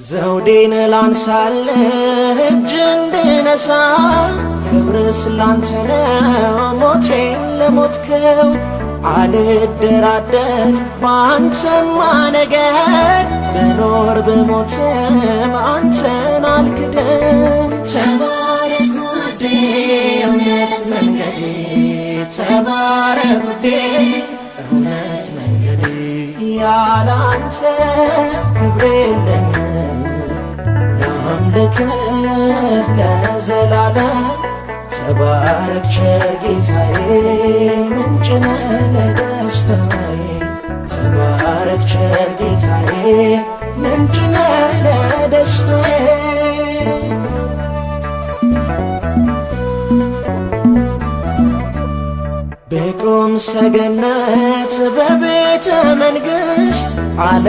ዘውዴን ላንሳልህ እጅ እንድነሳ ክብርስ ላንተ ነው ሞቴን ለሞትከው አልደራደር ባንተማ ነገር ብኖር ብሞትም አንተን አልክድም። ተባረክ ውዴ እውነት መንገዴ ተባረክ ውዴ እውነት መንገዴ ያላንተ ክብር የለኝም ላምልክህ ለዘላለም ተባረክ ቸር ጌታዬ ምንጭ ነህ ለደስታዬ ተባረክ ቸር ጌታዬ ምንጭ ነህ ለደስታዬ በቁም ሰገነት በቤተ መንግሥት አለ